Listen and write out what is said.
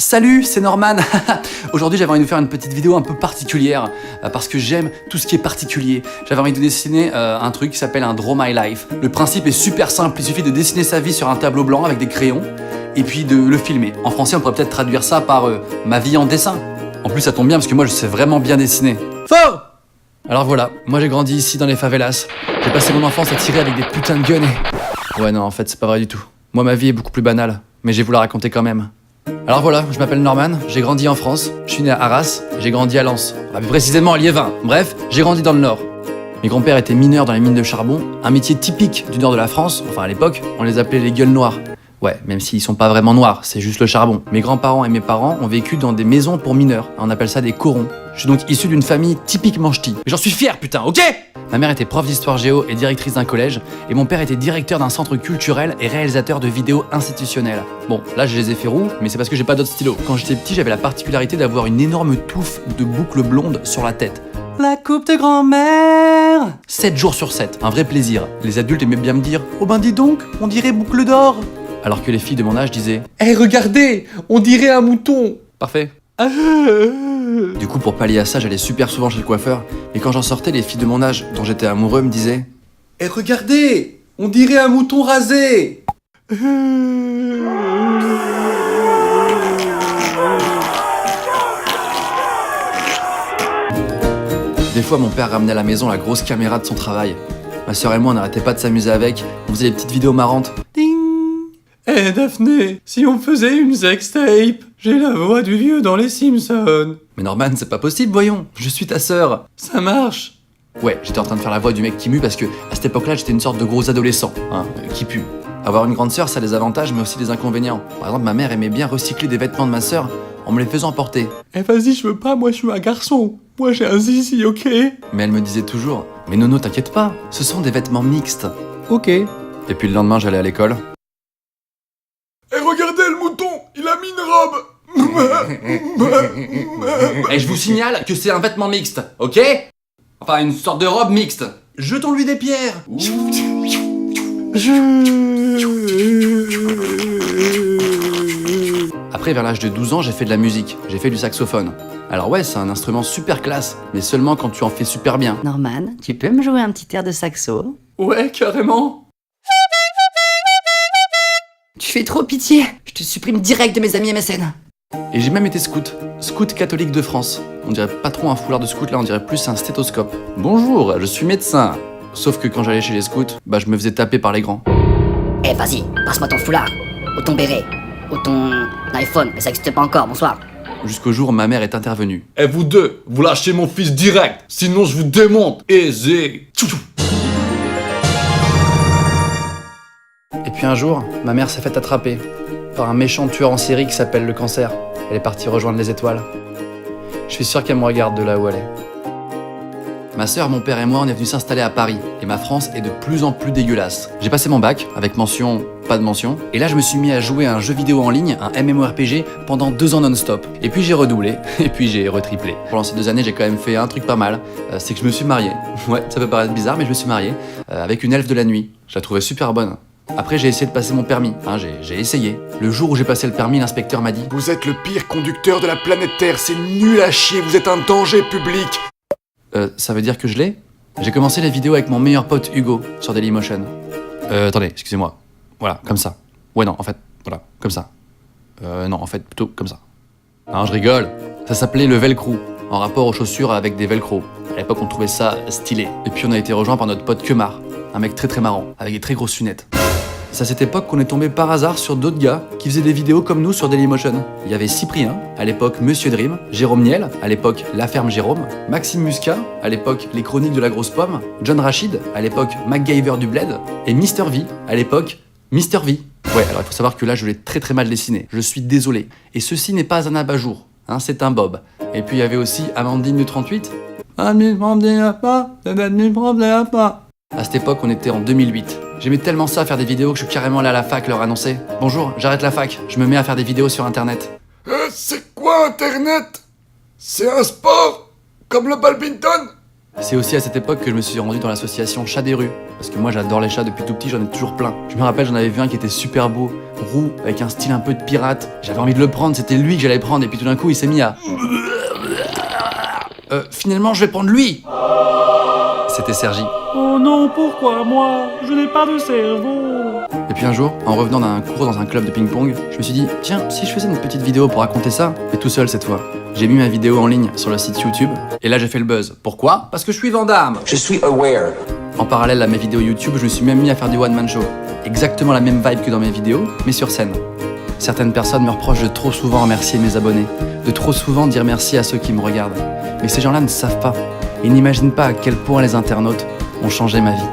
Salut, c'est Norman. Aujourd'hui j'avais envie de vous faire une petite vidéo un peu particulière parce que j'aime tout ce qui est particulier. J'avais envie de dessiner un truc qui s'appelle un Draw My Life. Le principe est super simple, il suffit de dessiner sa vie sur un tableau blanc avec des crayons et puis de le filmer. En français on pourrait peut-être traduire ça par ma vie en dessin. En plus ça tombe bien parce que moi je sais vraiment bien dessiner. Faux! Alors voilà, moi j'ai grandi ici dans les favelas. J'ai passé mon enfance à tirer avec des putains de guns et... Ouais non en fait c'est pas vrai du tout. Moi ma vie est beaucoup plus banale, mais je vais vous la raconter quand même. Alors voilà, je m'appelle Norman, j'ai grandi en France, je suis né à Arras, j'ai grandi à Lens, plus précisément à Liévin. Bref, j'ai grandi dans le Nord. Mes grands-pères étaient mineurs dans les mines de charbon, un métier typique du nord de la France, enfin à l'époque, on les appelait les gueules noires. Ouais, même s'ils sont pas vraiment noirs, c'est juste le charbon. Mes grands-parents et mes parents ont vécu dans des maisons pour mineurs, on appelle ça des corons. Je suis donc issu d'une famille typiquement ch'ti. Mais j'en suis fier putain, ok? Ma mère était prof d'histoire géo et directrice d'un collège, et mon père était directeur d'un centre culturel et réalisateur de vidéos institutionnelles. Bon, là je les ai fait roux, mais c'est parce que j'ai pas d'autres stylos. Quand j'étais petit, j'avais la particularité d'avoir une énorme touffe de boucles blondes sur la tête. La coupe de grand-mère 7 jours sur 7, un vrai plaisir. Les adultes aimaient bien me dire « Oh ben dis donc, on dirait boucle d'or !» Alors que les filles de mon âge disaient « Eh regardez, on dirait un mouton !» Parfait. Du coup, pour pallier à ça, j'allais super souvent chez le coiffeur, et quand j'en sortais, les filles de mon âge, dont j'étais amoureux, me disaient « Eh regardez, on dirait un mouton rasé !» Des fois, mon père ramenait à la maison la grosse caméra de son travail. Ma sœur et moi, on n'arrêtait pas de s'amuser avec, on faisait des petites vidéos marrantes. Ding! Eh Daphné, si on faisait une sextape, j'ai la voix du vieux dans les Simpsons. Mais Norman, c'est pas possible, voyons, je suis ta sœur. Ça marche. Ouais, j'étais en train de faire la voix du mec qui mue parce que à cette époque-là, j'étais une sorte de gros adolescent, qui pue. Avoir une grande sœur, ça a des avantages, mais aussi des inconvénients. Par exemple, ma mère aimait bien recycler des vêtements de ma sœur en me les faisant porter. Eh vas-y, je veux pas, moi je suis un garçon. Moi j'ai un zizi, ok? Mais elle me disait toujours, mais Nono, t'inquiète pas, ce sont des vêtements mixtes. Ok. Et puis le lendemain, j'allais à l'école. Eh regardez le mouton, il a mis une robe. Et je vous signale que c'est un vêtement mixte, ok? Enfin, une sorte de robe mixte. Jetons-lui des pierres. Après, vers l'âge de 12 ans, j'ai fait de la musique. J'ai fait du saxophone. Alors ouais, c'est un instrument super classe, mais seulement quand tu en fais super bien. Norman, tu peux me jouer un petit air de saxo? Ouais, carrément. Tu fais trop pitié, je te supprime direct de mes amis MSN. Et j'ai même été scout catholique de France. On dirait pas trop un foulard de scout, là on dirait plus un stéthoscope. Bonjour, je suis médecin. Sauf que quand j'allais chez les scouts, je me faisais taper par les grands. Eh vas-y, passe-moi ton foulard, ou ton béret, ou ton iPhone, mais ça existe pas encore, bonsoir. Jusqu'au jour où ma mère est intervenue. Eh vous deux, vous lâchez mon fils direct, sinon je vous démonte. Aisé. Et puis un jour, ma mère s'est fait attraper par un méchant tueur en série qui s'appelle le cancer. Elle est partie rejoindre les étoiles. Je suis sûr qu'elle me regarde de là où elle est. Ma sœur, mon père et moi, on est venus s'installer à Paris. Et ma France est de plus en plus dégueulasse. J'ai passé mon bac, avec mention, pas de mention. Et là, je me suis mis à jouer à un jeu vidéo en ligne, un MMORPG, pendant 2 ans non-stop. Et puis j'ai redoublé, et puis j'ai retriplé. Pendant ces 2 années, j'ai quand même fait un truc pas mal. C'est que je me suis marié. Ouais, ça peut paraître bizarre, mais je me suis marié. Avec une elfe de la nuit. Je la trouvais super bonne. Après, j'ai essayé de passer mon permis. J'ai essayé. Le jour où j'ai passé le permis, l'inspecteur m'a dit « Vous êtes le pire conducteur de la planète Terre, c'est nul à chier, vous êtes un danger public. » Ça veut dire que je l'ai? J'ai commencé la vidéo avec mon meilleur pote Hugo sur Dailymotion. Attendez, excusez-moi. Voilà, comme ça. Ouais, non, en fait, voilà, comme ça. Non, en fait, plutôt comme ça. Non, je rigole. Ça s'appelait le velcro, en rapport aux chaussures avec des velcro. À l'époque, on trouvait ça stylé. Et puis on a été rejoint par notre pote Kemar, un mec très marrant, avec des très grosses lunettes. C'est à cette époque qu'on est tombé par hasard sur d'autres gars qui faisaient des vidéos comme nous sur Dailymotion. Il y avait Cyprien, à l'époque Monsieur Dream, Jérôme Niel, à l'époque La Ferme Jérôme, Maxime Muscat, à l'époque Les Chroniques de la Grosse Pomme, John Rachid, à l'époque MacGyver du Bled, et Mr V, à l'époque Mr V. Ouais, alors il faut savoir que là je l'ai très mal dessiné, je suis désolé. Et ceci n'est pas un abat-jour, c'est un bob. Et puis il y avait aussi Amandine du 38. À cette époque, on était en 2008. J'aimais tellement ça, faire des vidéos, que je suis carrément allé à la fac leur annoncer « Bonjour, j'arrête la fac, je me mets à faire des vidéos sur internet. » C'est quoi internet? C'est un sport? Comme le badminton? C'est aussi à cette époque que je me suis rendu dans l'association Chat des rues. Parce que moi j'adore les chats depuis tout petit, j'en ai toujours plein. Je me rappelle, j'en avais vu un qui était super beau, roux, avec un style un peu de pirate. J'avais envie de le prendre, c'était lui que j'allais prendre, et puis tout d'un coup il s'est mis à... finalement je vais prendre lui. C'était Sergi. Oh non, pourquoi moi? Je n'ai pas de cerveau. Et puis un jour, en revenant d'un cours dans un club de ping-pong, je me suis dit, tiens, si je faisais une petite vidéo pour raconter ça, mais tout seul cette fois. J'ai mis ma vidéo en ligne sur le site YouTube, et là j'ai fait le buzz. Pourquoi? Parce que je suis Van Damme. Je suis aware. En parallèle à mes vidéos YouTube, je me suis même mis à faire du one-man show. Exactement la même vibe que dans mes vidéos, mais sur scène. Certaines personnes me reprochent de trop souvent remercier mes abonnés, de trop souvent dire merci à ceux qui me regardent. Mais ces gens-là ne savent pas, et n'imaginent pas à quel point les internautes ont changé ma vie.